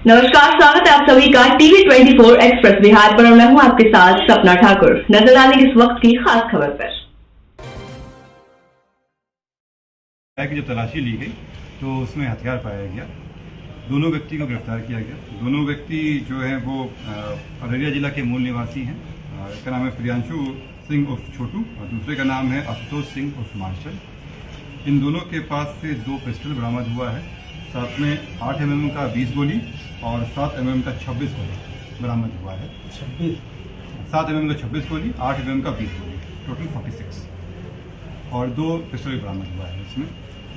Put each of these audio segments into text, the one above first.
नमस्कार, स्वागत है आप सभी का टीवी 24 एक्सप्रेस बिहार पर। मैं हूं आपके साथ सपना ठाकुर। नजर डालेंगे इस वक्त की खास खबर पर। की जब तलाशी ली गई तो उसमें हथियार पाया गया। दोनों व्यक्ति को गिरफ्तार किया गया। दोनों व्यक्ति जो हैं वो अररिया जिला के मूल निवासी हैं। एक का नाम है प्रियांशु सिंह उर्फ छोटू और दूसरे का नाम है आशुतोष सिंह उर्फ मार्शल। इन दोनों के पास से 2 पिस्टल बरामद हुआ है, साथ में 8 mm का 20 गोली और 7 mm का 26 गोली बरामद हुआ है। 7 mm का 26 गोली, 8 mm का 20 गोली, टोटल 46 और 2 पिस्टल बरामद हुआ है इसमें।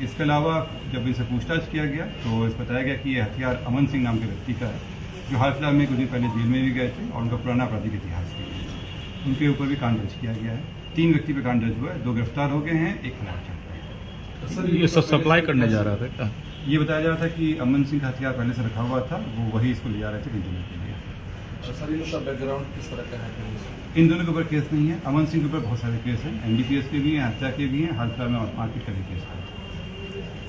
इसके अलावा जब इसे पूछताछ किया गया तो इस बताया गया कि ये हथियार अमन सिंह नाम के व्यक्ति का है, जो हाल फिलहाल में कुछ दिन पहले जेल में भी गए थे और उनका पुराना आपराधिक इतिहास है। उनके ऊपर भी कांड दर्ज किया गया है। 3 व्यक्ति पे कांड दर्ज हुआ है, 2 गिरफ्तार हो गए हैं, 1 फरार चल रहा है। सर ये सब सप्लाई करने जा रहा था? ये बताया जा रहा था कि अमन सिंह का हथियार पहले से रखा हुआ था, वो वही इसको ले जा रहे थे कंटिन्यू के लिए। सर इनका बैकग्राउंड किस तरह का है? इन दोनों के ऊपर केस नहीं है। अमन सिंह के ऊपर बहुत सारे केस हैं, NDPS के भी हैं, हत्या के भी हैं, हाल फिलहाल में मारपीट का भी केस है।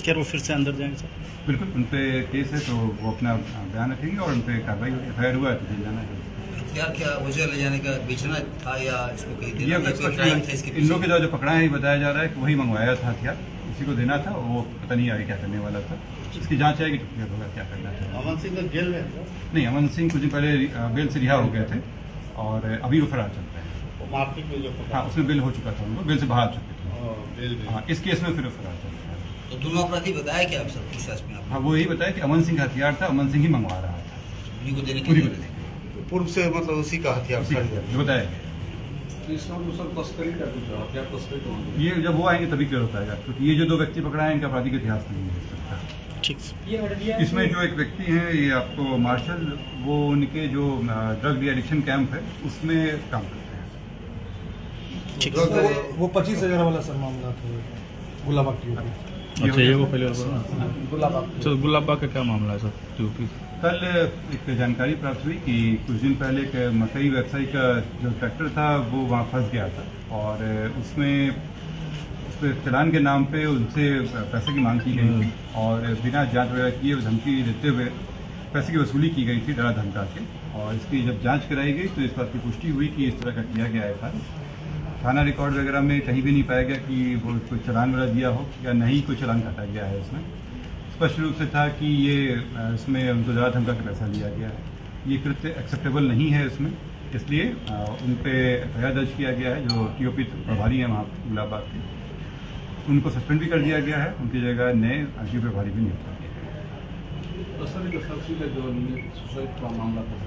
क्या वो फिर से अंदर जाएंगे सर? बिल्कुल, उन पर केस है तो वो अपना बयान रखेंगे और उन पर कार्रवाई होगी। FIR हुआ है तो जेल जाना है। क्या वजह ले जाने का बेचना था या इसको कहीं देना? इन लोगों के जो पकड़ा है ये बताया जा रहा है कि वही मंगवाया था हथियार, उसी को देना था, वो पता नहीं आगे क्या करने वाला था। इसकी जांच आएगी तो क्लियर होगा क्या करना था। अमन सिंह का जेल में नहीं, अमन सिंह कुछ दिन पहले बेल से रिहा हो गए थे और अभी वो फरार चल रहे हैं। मार्केट में जो हाँ, उसमें बेल हो चुका था, उनको बेल से बाहर आ चुके थे। हाँ, इस केस में फिर फरार चल रहा है। तो दोनों अपराधी बताया क्या आप सब पूछताछ में? हाँ, वो यही बताया कि अमन सिंह का हथियार था, अमन सिंह ही मंगवा रहा था। उन्हीं को देने पूरी के पूर्व से मतलब उसी का हथियार जो बताया गया। ये जब वो आएंगे तभी क्लियर हो पाएगा, क्योंकि ये जो 2 व्यक्ति पकड़ा है इनका आपराधिक इतिहास नहीं है इस तरह का। ठीक। इसमें जो एक व्यक्ति हैं ये आपको मार्शल, वो उनके जो ड्रग डी एडिक्शन कैंप है उसमें काम करते हैं। ठीक। वो 25,000 वाला सर मामला था गुलाबा की। अच्छा, ये वो पहले गुलाबा का क्या मामला है सर? यूपी कल एक जानकारी प्राप्त हुई कि कुछ दिन पहले एक मकई व्यवसायी का जो ट्रैक्टर था वो वहाँ फंस गया था और उसमें उस पर चालान के नाम पे उनसे पैसे की मांग की गई थी और बिना जांच वगैरह किए धमकी देते हुए पैसे की वसूली की गई थी डरा धमका के। और इसकी जब जांच कराई गई तो इस बात की पुष्टि हुई कि इस तरह का किया गया है। थाना रिकॉर्ड वगैरह में कहीं भी नहीं पाया गया कि वो कोई चालान वगैरह दिया हो या नहीं कोई चालान काटा गया है। इसमें स्पष्ट रूप से था कि ये इसमें उनको ज़्यादा धमका के पैसा लिया गया है। ये कृत्य एक्सेप्टेबल नहीं है इसमें, इसलिए उन पर FIR दर्ज किया गया है। जो TOP प्रभारी हैं वहाँ गुलाबाग के, उनको सस्पेंड भी कर दिया गया है। उनकी जगह नए RTO प्रभारी भी नियुक्त किए गए।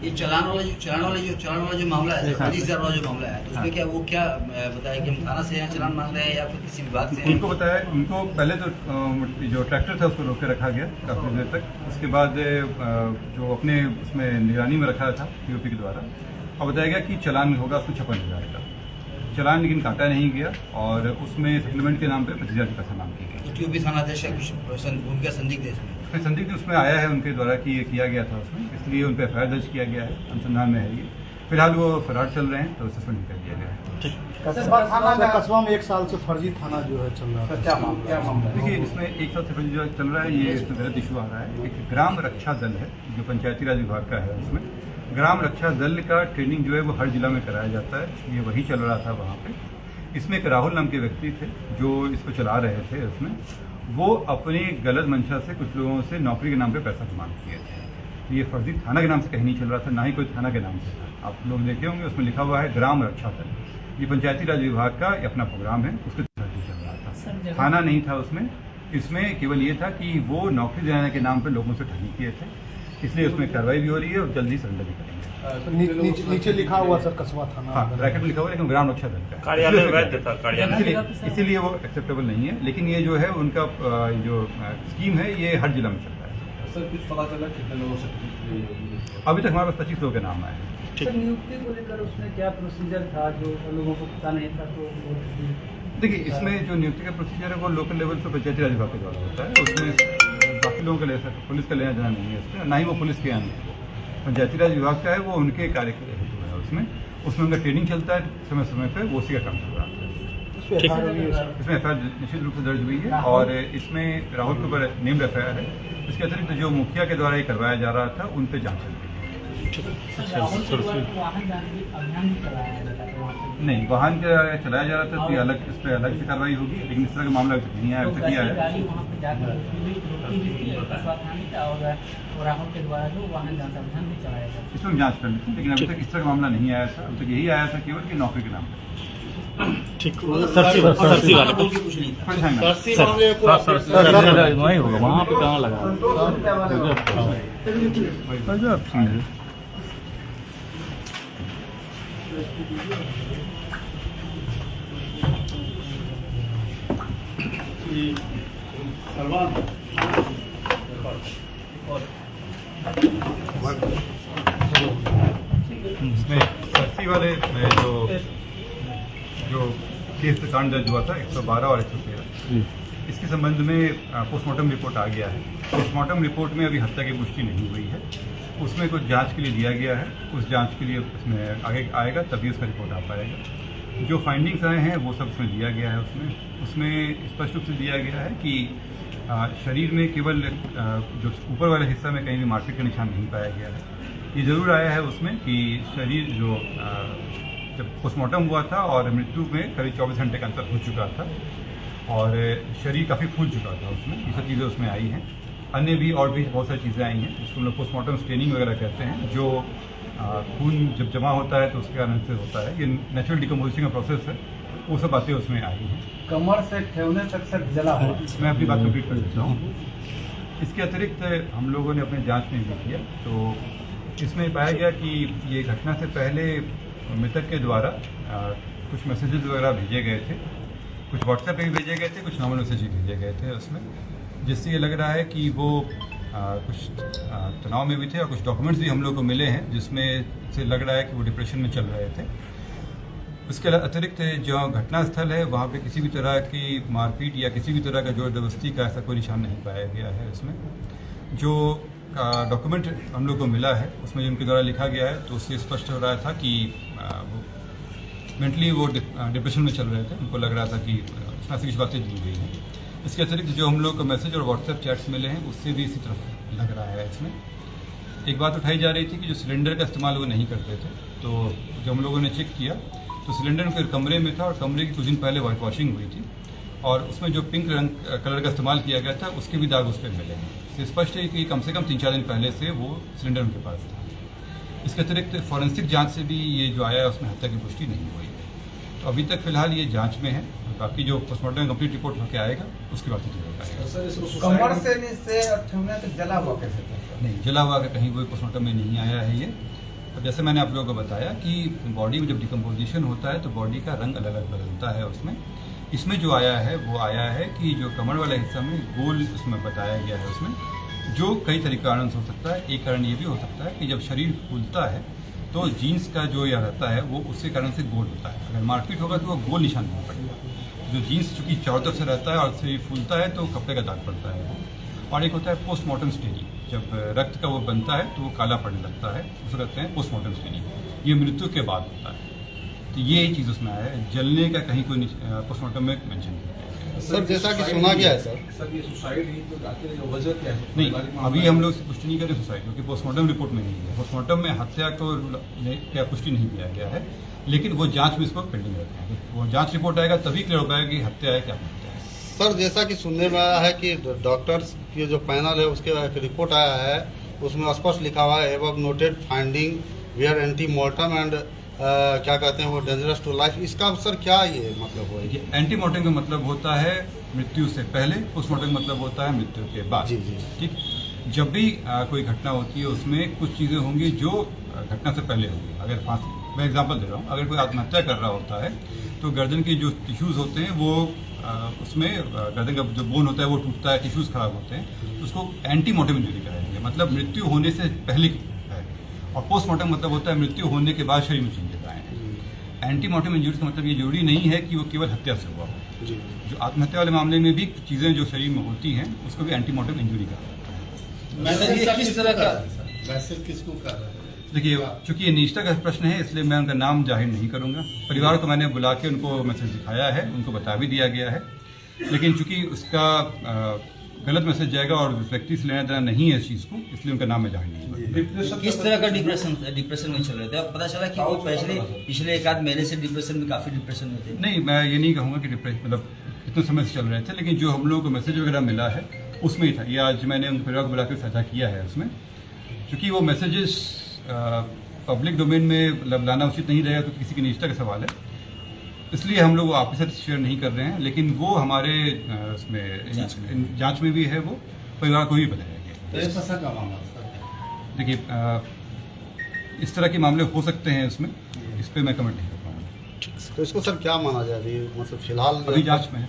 ये चालान वाला जो मामला है, 50,000 वाला जो मामला है, तो उसमें क्या वो क्या बताया कि हम थाना से यहाँ चालान मांग रहे हैं या फिर किसी विभाग से? उनको बताया, उनको पहले तो जो ट्रैक्टर था उसको रोक के रखा गया काफ़ी देर तक। उसके बाद जो अपने उसमें निगरानी में रखा था TOP के द्वारा, और बताया गया कि चालान होगा उसको 56,000 का चालान, लेकिन काटा नहीं गया और उसमें सप्लीमेंट के नाम पे 25,000 की पैसा मांग की गई। तो TOP थाना अध्यक्ष कुछ भूमिका संदिग्ध है इसमें? उसमें संदिग्ध उसमें आया है उनके द्वारा कि ये किया गया था उसमें, इसलिए उन पर FIR दर्ज किया गया है। अनुसंधान में है ये। फिलहाल वो फरार चल रहे हैं तो सस्पेंड कर दिया गया है। कस्बा में 1 साल से फर्जी थाना जो है चल रहा है। क्या मामला? देखिए, इसमें 1 साल से फर्जी जो चल रहा है, ये इसमें गलत इशू आ रहा है। एक ग्राम रक्षा दल है जो पंचायती राज विभाग का है। उसमें ग्राम रक्षा दल का ट्रेनिंग जो है वो हर जिला में कराया जाता है। ये वही चल रहा था वहाँ पे। इसमें एक राहुल नाम के व्यक्ति थे जो इसको चला रहे थे। उसमें वो अपनी गलत मंशा से कुछ लोगों से नौकरी के नाम पे पैसा की मांग किए थे। तो ये फर्जी थाना के नाम से कहीं नहीं चल रहा था, ना ही कोई थाना के नाम से था। आप लोग देखे होंगे उसमें लिखा हुआ है ग्राम रक्षा दल। ये पंचायती राज विभाग का अपना प्रोग्राम है, उसके तहत चल रहा था। थाना नहीं था उसमें। इसमें केवल ये था कि वो नौकरी दिलाने के नाम पर लोगों से ठगी किए थे, इसलिए उसमें कार्रवाई भी हो रही है और जल्दी सरेंडर भी करेंगे। नीचे लिखा हुआ सर कस्बा थाना। हाँ, ब्रैकेट में लिखा हुआ है, लेकिन ग्राम रक्षा दल का कार्यालय वैध था कार्यालय, इसीलिए वो एक्सेप्टेबल नहीं है। लेकिन ये जो है उनका जो स्कीम है ये हर जिला में चल रहा है। सर कुछ पता चला कितने लोगों से? अभी तक हमारे पास 25 लोगों के नाम आए हैं। सर, नियुक्ति को लेकर उसमें क्या प्रोसीजर था जो लोगों को पता नहीं था? तो देखिए, इसमें जो नियुक्ति का प्रोसीजर है वो लोकल लेवल पर पंचायती राज विभाग के द्वारा होता है। उसमें बाकी लोगों का पुलिस का लेना देना नहीं है इसमें, ना ही वो पुलिस के यहाँ है। पंचायती राज विभाग का है, वो उनके कार्य के हेतु है। उसमें उनका ट्रेनिंग चलता है समय समय पर, वो उसी का काम चल रहा है। इसमें एफआईआर निश्चित रूप से दर्ज हुई है और इसमें राहुल के ऊपर नेम्ड एफआईआर है। इसके अतिरिक्त जो मुखिया के द्वारा ये करवाया जा रहा था उन पर जांच चल रही है। नहीं, वाहन चलाया जा रहा था तो अलग, इस पर अलग से कार्रवाई होगी, लेकिन इस तरह का मामला अभी तक नहीं आया, अभी तक नहीं आया। इसमें जांच कर लेते हैं, लेकिन अभी तक इस तरह का मामला नहीं आया था। अभी तक यही आया था केवल कि नौकरी के नाम पर। ठीक, सरसी वाला कुछ नहीं था। वही होगा, वहाँ पे कहाँ लगा इसमें सरसी वाले में जो केस कांड दर्ज हुआ था 112 और 113, इसके संबंध में पोस्टमार्टम रिपोर्ट आ गया है। पोस्टमार्टम रिपोर्ट में अभी हत्या की पुष्टि नहीं हुई है, उसमें कुछ जांच के लिए दिया गया है। उस जांच के लिए उसमें आगे आएगा तभी उसका रिपोर्ट आ पाएगा। जो फाइंडिंग्स आए हैं वो सब उसमें दिया गया है। उसमें स्पष्ट रूप से दिया गया है कि शरीर में केवल जो ऊपर वाले हिस्सा में कहीं भी मारपीट का निशान नहीं पाया गया है। ये जरूर आया है उसमें कि शरीर जो जब पोस्टमार्टम हुआ था और मृत्यु में करीब 24 घंटे का अंतर हो चुका था और शरीर काफ़ी फूल चुका था उसमें, ये सब चीज़ें उसमें आई हैं। अन्य भी और भी बहुत सारी चीज़ें आई हैं जिसको हम लोग पोस्टमार्टम स्टेनिंग वगैरह कहते हैं, जो खून जब जमा होता है तो उसके कारण से होता है, ये नेचुरल डिकम्पोजिशन का प्रोसेस है, वो सब बातें उसमें आई हैं। कमर से ठेवने तक सर जला हुआ। मैं अपनी बात कंप्लीट कर देता हूँ। इसके अतिरिक्त हम लोगों ने अपने जांच में भी किया तो इसमें पाया गया कि ये घटना से पहले मृतक के द्वारा कुछ मैसेजेस वगैरह भेजे गए थे, कुछ व्हाट्सएप पे भी भेजे गए थे, कुछ नॉर्मल मैसेज भी भेजे गए थे उसमें, जिससे ये लग रहा है कि वो कुछ तनाव में भी थे और कुछ डॉक्यूमेंट्स भी हम लोग को मिले हैं जिसमें से लग रहा है कि वो डिप्रेशन में चल रहे थे। उसके अतिरिक्त जो घटना स्थल है वहाँ पे किसी भी तरह की मारपीट या किसी भी तरह का जोर जबरदस्ती का ऐसा कोई निशान नहीं पाया गया है। उसमें जो डॉक्यूमेंट हम लोग को मिला है उसमें जिनके द्वारा लिखा गया है तो उससे स्पष्ट हो रहा था कि वो मेंटली वो डिप्रेशन में चल रहे थे, उनको लग रहा था कि उसमें ऐसी कुछ बातें दी गई हैं। इसके अतिरिक्त जो हम लोग को मैसेज और व्हाट्सएप चैट्स मिले हैं उससे भी इसी तरफ लग रहा है। इसमें एक बात उठाई जा रही थी कि जो सिलेंडर का इस्तेमाल वो नहीं करते थे, तो जब हम लोगों ने चेक किया तो सिलेंडर उनके कमरे में था और कमरे की कुछ दिन पहले वाइट वॉशिंग हुई थी और उसमें जो पिंक रंग कलर का इस्तेमाल किया गया था उसके भी दाग उस पर मिले हैं। इससे स्पष्ट है कि कम से कम 3-4 दिन पहले से वो सिलेंडर उनके पास था। इसके अतिरिक्त फॉरेंसिक जांच से भी ये जो आया है उसमें हत्या की पुष्टि नहीं हुई है। तो अभी तक फिलहाल ये जांच में है, बाकी जो पोस्टमार्टम कंप्लीट रिपोर्ट होकर आएगा उसके बाद कमर से ठेवने तक जला हुआ कैसे था? नहीं, जला हुआ का कहीं कोई पोस्टमार्टम में नहीं आया है ये। अब जैसे मैंने आप लोगों को बताया कि बॉडी में जब डिकम्पोजिशन होता है तो बॉडी का रंग अलग अलग बदलता है उसमें। इसमें जो आया है वो आया है कि जो कमर वाला हिस्सा में गोल उसमें बताया गया है उसमें, जो कई तरीके कारण से हो सकता है। एक कारण ये भी हो सकता है कि जब शरीर फूलता है तो जीन्स का जो यह रहता है वो उसके कारण से गोल होता है। अगर मारपीट होगा तो वो गोल निशान नहीं पड़ेगा। जो जीन्स चूँकि चारों तरफ से रहता है और शरीर फूलता है तो कपड़े का दाग पड़ता है। और एक होता है पोस्टमार्टम स्टेनिंग, जब रक्त का वो बनता है तो वो काला पड़ने लगता है, उसको कहते हैं पोस्टमार्टम स्टेनिंग। ये मृत्यु के बाद होता है। तो ये चीज़ उसमें आया है, जलने का कहीं कोई पोस्टमार्टम में मेंशन नहीं किया गया। सर जैसा कि सुना गया है सर ये सुसाइड ही तो आखिर वजह क्या है? नहीं, अभी हम लोग पुष्टि नहीं करें सुसाइड, क्योंकि पोस्टमार्टम रिपोर्ट में नहीं है। पोस्टमार्टम में हत्या को क्या पुष्टि नहीं किया गया है, लेकिन वो जांच में इसको पेंडिंग रखते हैं। वो जांच रिपोर्ट आएगा तभी क्लियर हो पाएगा कि हत्या है क्या हत्या है। सर जैसा कि सुनने में आया है कि डॉक्टर्स की जो पैनल है उसके एक रिपोर्ट आया है, उसमें स्पष्ट लिखा हुआ है above noted finding were antemortem and क्या कहते हैं वो डेंजरस टू लाइफ। इसका सर क्या ये मतलब हो? एंटी मोर्टम का मतलब होता है मृत्यु से पहले, पोस्टमार्टम का मतलब होता है मृत्यु के बाद। जी जी ठीक, जब भी कोई घटना होती है उसमें कुछ चीज़ें होंगी जो घटना से पहले होंगी। अगर फांसी, मैं एग्जांपल दे रहा हूँ, अगर कोई आत्महत्या कर रहा होता है तो गर्दन के जो टिश्यूज़ होते हैं वो उसमें गर्दन का जो बोन होता है वो टूटता है, टिश्यूज़ खराब होते हैं, उसको एंटी मोर्टम इंजरी करेंगे, मतलब मृत्यु होने से पहले है। और पोस्टमार्टम मतलब होता है मृत्यु होने के बाद शरीर में चेंजेस आए हैं। एंटी मोर्टम इंजरी का मतलब ये जरूरी नहीं है कि वो केवल हत्या से हुआ हो। जो आत्महत्या वाले मामले में भी चीज़ें जो शरीर में होती हैं उसको भी एंटी मोर्टम इंजरी कहा जाता है। मैसेज किस तरह का मैसेज किसको कर रहा है? देखिए, चूंकि ये निजता का प्रश्न है इसलिए मैं उनका नाम जाहिर नहीं करूंगा। परिवार को मैंने बुला के उनको मैसेज दिखाया है, उनको बता भी दिया गया है, लेकिन चूंकि उसका गलत मैसेज जाएगा और उस व्यक्ति से लेना देना नहीं है इस चीज़ को, इसलिए उनका नाम मैं जाहिर नहीं करूंगा। किस तरह का डिप्रेशन में चल रहे थे? अब पता चला कि वो पिछले 1 महीने से डिप्रेशन में, काफी डिप्रेशन में थे। नहीं, मैं ये नहीं कहूँगा कि डिप्रेशन मतलब कितने समय से चल रहे थे, लेकिन जो हम लोगों को मैसेज वगैरह मिला है उसमें ही था। ये आज मैंने उनके परिवार को बुला कर साझा किया है उसमें, क्योंकि वो मैसेजेस पब्लिक डोमेन में लाना उचित नहीं रहेगा, तो किसी की निजता का सवाल है, इसलिए हम लोग आपके साथ शेयर नहीं कर रहे हैं। लेकिन वो हमारे उसमें जांच में भी है, वो परिवार को भी बताया गया। देखिए, इस तरह के मामले हो सकते हैं इसमें, इस पर मैं कमेंट नहीं कर पाऊंगा। तो इसको सर क्या माना जाए अभी, मतलब फिलहाल अभी जांच में है।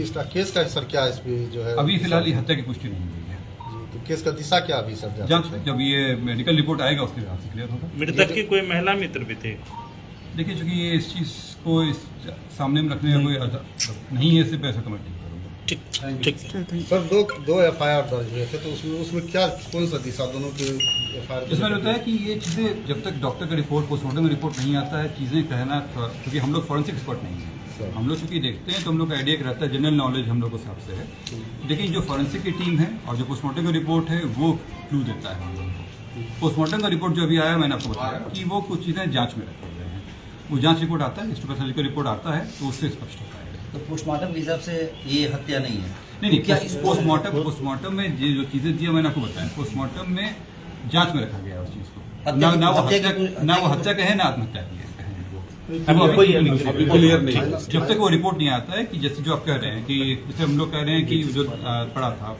इसका केस का सर क्या इसमें जो है अभी फिलहाल ये हत्या की पुष्टि नहीं हुई है। तो केस का दिशा क्या अभी सर जांच में जब ये मेडिकल रिपोर्ट आएगा उसके बाद से क्लियर होगा। मृतक की कोई महिला मित्र भी थे? देखिए, चूंकि ये इस चीज़ को इस सामने में रखने का कोई नहीं है, इसलिए पैसा कमेंट नहीं करूँगा। ठीक सर दो FIR दर्ज हुए थे, तो उसमें क्या कौन सा दिशा दोनों के FIR? इसमें होता है कि ये चीज़ें जब तक डॉक्टर का रिपोर्ट, पोस्टमार्टम रिपोर्ट नहीं आता है, चीज़ें कहना, क्योंकि हम लोग फॉरेंसिक एक्सपर्ट नहीं हैं। हम लोग चूंकि देखते हैं तो हम लोग का आइडिया रहता है, जनरल नॉलेज हम लोग के हिसाब से है, लेकिन जो फॉरेंसिक की टीम है और जो पोस्टमार्टम का रिपोर्ट है वो क्लू देता है हम लोगों को। पोस्टमार्टम का रिपोर्ट जो अभी आया, मैंने आपको बताया कि वो कुछ चीज़ें जाँच में रखे हुए हैं। वो जाँच रिपोर्ट आता है, हिस्टोपैथोलॉजी का रिपोर्ट आता है, तो उससे स्पष्ट होता है। तो पोस्टमार्टम के हिसाब से ये हत्या नहीं है? नहीं, क्या पोस्टमार्टम में ये जो चीज़ें दिया मैंने आपको बताया, पोस्टमार्टम में जाँच में रखा गया है उस चीज़ को, ना वो हत्या कहे ना आत्महत्या की है। क्लियर नहीं, जब तक वो रिपोर्ट नहीं आता है कि जैसे जो आप कह रहे हैं कि जैसे हम लोग कह रहे हैं कि जो पड़ा था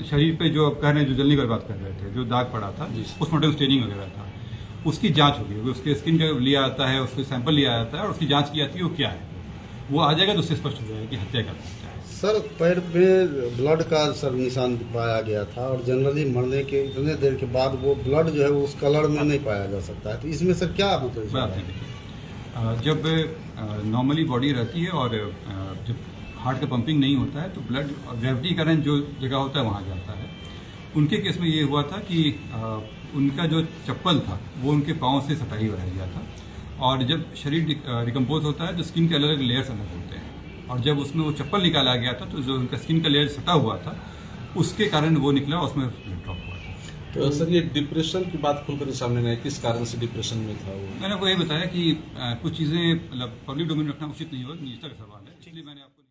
शरीर पे, जो आप कह रहे हैं जो जलने की बात कर रहे थे, जो दाग पड़ा था, पोस्टमार्टम स्टेनिंग वगैरह था, उसकी जांच होगी, उसके स्किन का लिया आता है, उसके सैंपल लिया जाता है और उसकी जांच की जाती है वो क्या है, वो आ जाएगा तो उससे स्पष्ट हो जाएगा कि हत्या का क्या है। सर पैर में ब्लड का सर निशान पाया गया था और जनरली मरने के इतने देर के बाद वो ब्लड जो है वो उस कलर में नहीं पाया जा सकता है, तो इसमें सर क्या मतलब बात है? जब नॉर्मली बॉडी रहती है और जब हार्ट का पंपिंग नहीं होता है तो ब्लड ग्रेविटी करंट जो जगह होता है वहाँ जाता है। उनके केस में ये हुआ था कि उनका जो चप्पल था वो उनके पाँव से सटाई रह गया था, और जब शरीर डिकम्पोज होता है तो स्किन के अलग अलग लेयर्स अलग होते हैं, और जब उसमें वो चप्पल निकाला गया था तो जो उनका स्किन का लेयर सटा हुआ था उसके कारण वो निकला, उसमें ब्लड ड्रॉप हुआ था। तो सर ये डिप्रेशन की बात खुलकर सामने नहीं, किस कारण से डिप्रेशन में था वो? मैंने आपको ये बताया कि कुछ चीज़ें मतलब पब्लिक डोमेन में रखना उचित नहीं होगा, निजता का सवाल है, इसलिए मैंने आपको